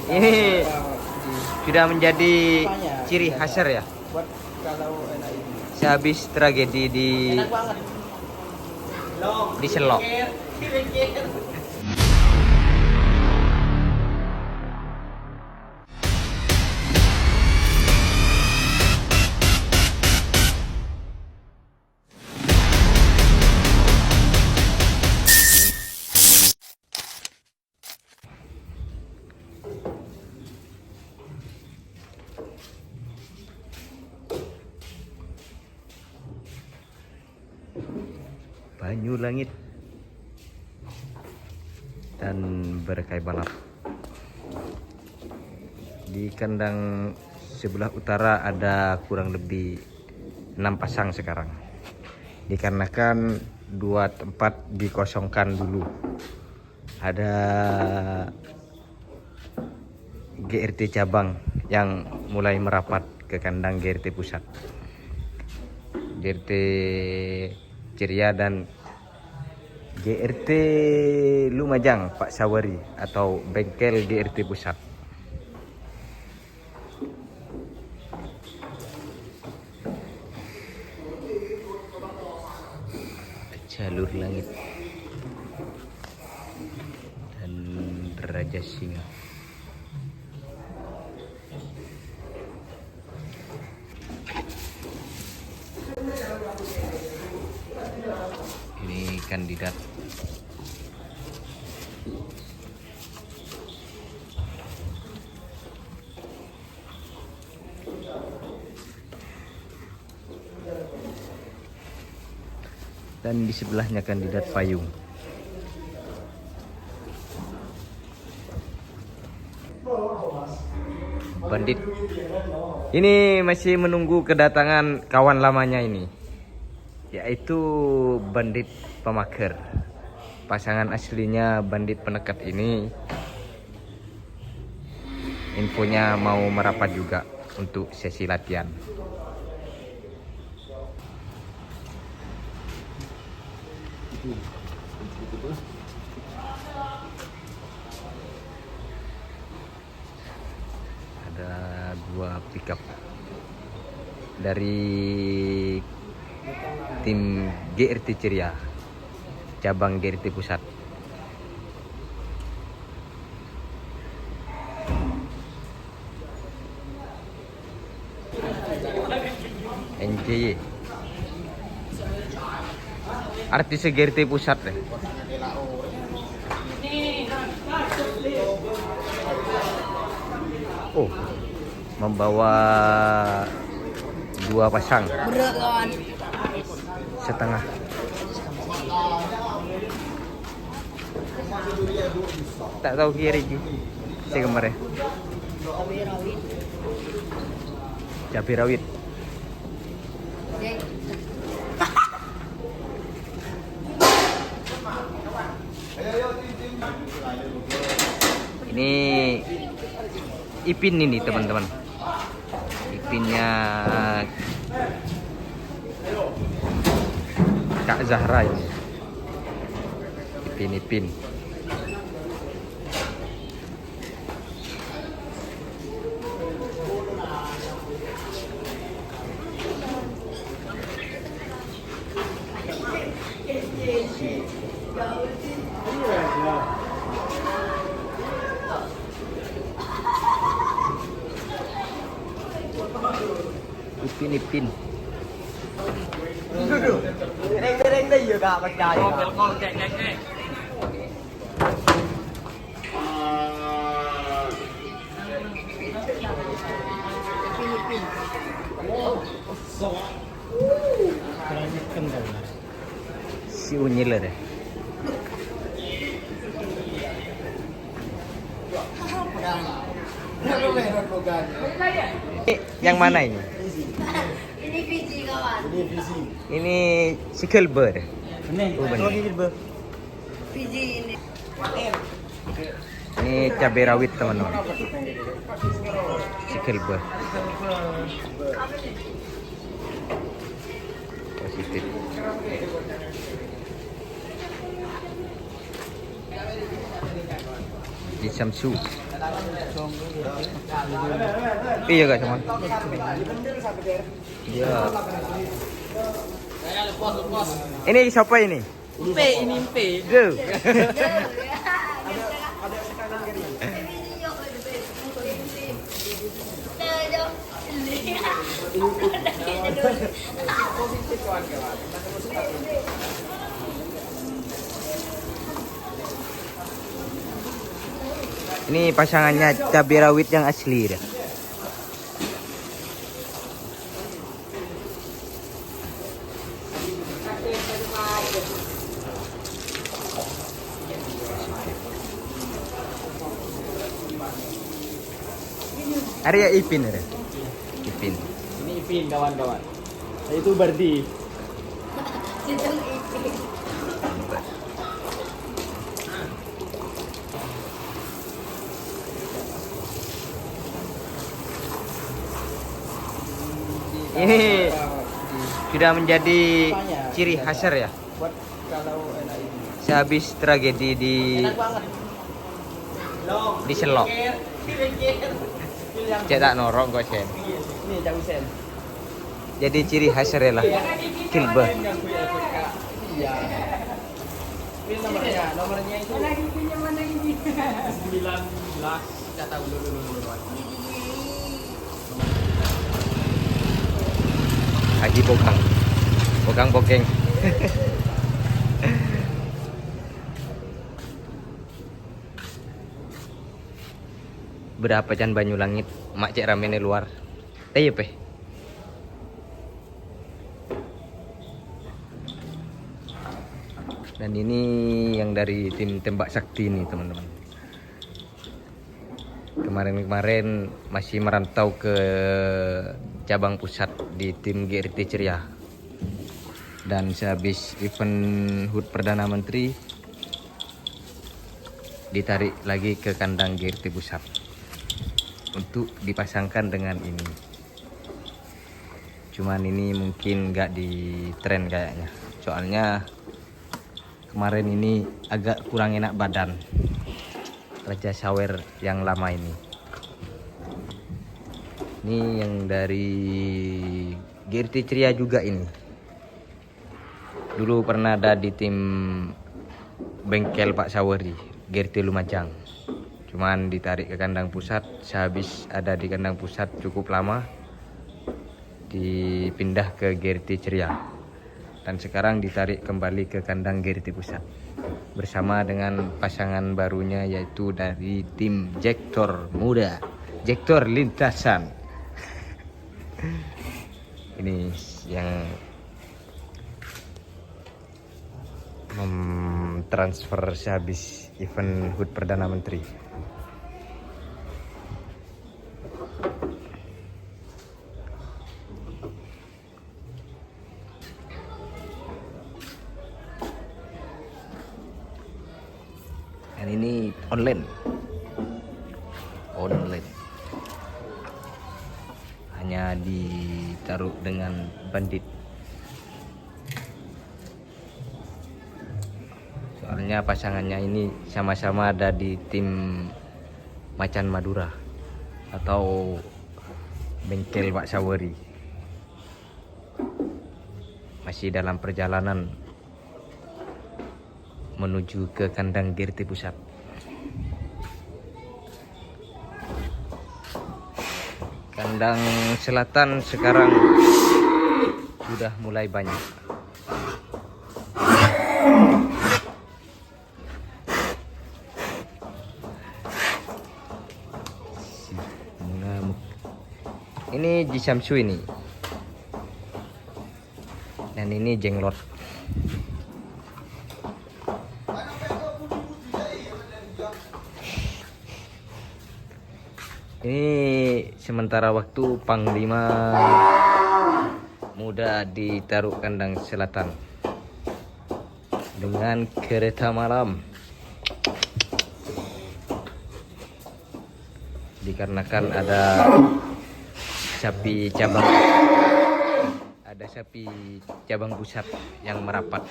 Ini sudah menjadi ciri khasar ya. Buat kalau enak ini. Sehabis tragedi Enak banget. di Selok. Banyu langit dan berkai balap. Di kandang sebelah utara ada kurang lebih 6 pasang sekarang. Dikarenakan 2 tempat dikosongkan dulu. Ada GRT cabang yang mulai merapat ke kandang GRT pusat. GRT Ceria dan GRT Lumajang Pak Sawari atau bengkel GRT pusat. Jalur langit dan Raja Singa. Ini kandidat dan di sebelahnya kandidat payung. Bandit ini masih menunggu kedatangan kawan lamanya ini, yaitu Bandit Pemaker. Pasangan aslinya Bandit Penekat ini infonya mau merapat juga untuk sesi latihan. Ada 2 pickup dari tim GRT Ceria cabang GRT pusat. NJY artis GRT pusat deh. Oh, membawa 2 pasang. Berat kawan. Setengah. Tak tahu kiri ji. Saya kemarin. Cabai rawit. Cabai rawit. Dek. Ini Ipin ini teman-teman. Ipinnya Kak Zahra ini. Ipin. Ipin. Reng đây giờ cả bạch dài. Con chạy nhanh đi. Si Unyil deh. Yang mana ini? Ini biji kawan. Ini Sikelber. Oh, benar. Biji ini. Ini cabai rawit teman-teman. Sikelber. Positif. Di Samsu. Iya gak cuman? Iya. Ini siapa ini? Impe, ini impe. Go. Ini pasangannya cabai rawit yang asli ya. Arya Ipin ya. Ipin. Ini Ipin kawan-kawan. Itu Bardi. Sidang ipin. Ini sudah menjadi ciri khas ya. Buat kalau enak ini. Sehabis tragedi di Enak banget. Selok. Cetak norok kok sen. Ini Jawi Sen. Jadi ciri khas ya lah. Kilbah. Iya. Ini nomornya itu. Lagi punya mana ini? 19. Kita tahu dulu. Haji Bokang. Bokang Bokeng. Berapa can Banyu Langit mak cek ramene luar. Teh pe. Dan ini yang dari tim tembak sakti nih teman-teman. Kemarin masih merantau ke cabang pusat di tim GRT Ceria. Dan sehabis event HUT Perdana Menteri ditarik lagi ke kandang GRT Pusat untuk dipasangkan dengan ini. Cuman ini mungkin nggak di tren kayaknya. Soalnya kemarin ini agak kurang enak badan Raja Sawer yang lama ini. Ini yang dari GRT Ceria juga ini. Dulu pernah ada di tim bengkel Pak Saweri, GRT Lumajang. Cuman ditarik ke kandang pusat. Sehabis ada di kandang pusat cukup lama, dipindah ke GRT Ceria. Dan sekarang ditarik kembali ke kandang GRT Pusat bersama dengan pasangan barunya, yaitu dari tim Jektor Muda, Jektor Lintasan. Ini yang transfer sehabis event HUT Perdana Menteri. Dan ini online. Hanya ditaruh dengan bandit. Soalnya pasangannya ini sama-sama ada di tim Macan Madura atau bengkel Pak Saweri. Masih dalam perjalanan menuju ke kandang GRT Pusat. Kandang selatan sekarang sudah mulai banyak. Ini Jisamsu ini. Dan ini jenglot. Ini sementara waktu Panglima Muda ditaruh kandang selatan dengan kereta malam. Dikarenakan ada sapi cabang pusat yang merapat.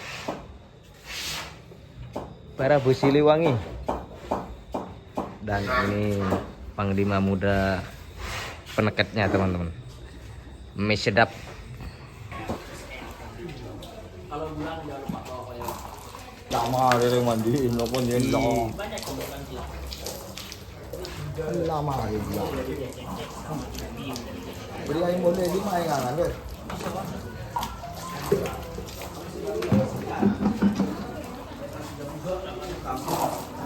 Para Bos Siliwangi. Dan ini Panglima muda penekatnya teman-teman. Mie sedap. Kalau bulan jangan lupa bawa kayak Lama ada yang mandiin, walaupun dia lama. banyak kotoran sih. Lama ada dia. Beri air boleh 5 air kan, kan?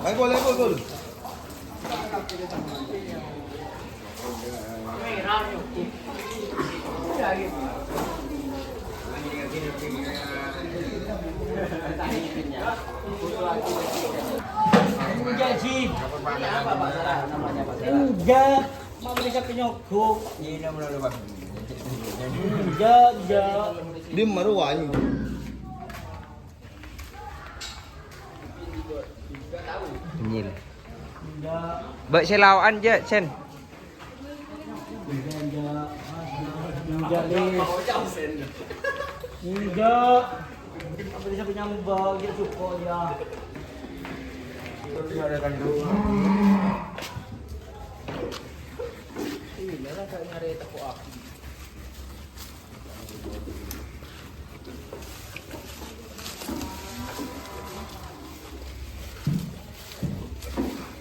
Air boleh, boleh. Enggak sih. Ini apa Pak Sarah namanya Pak Sarah? Enggak. Mau mereka penyogok. Enggak. Dia maruai. Nyil. Enggak. Bak selauan je, Chen. Enggak nih. Enggak. Apa bisa penyambang dia suka ya. Ini lah kayak nyari teko api.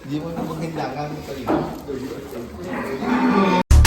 Dia mau menghindarkan tadi.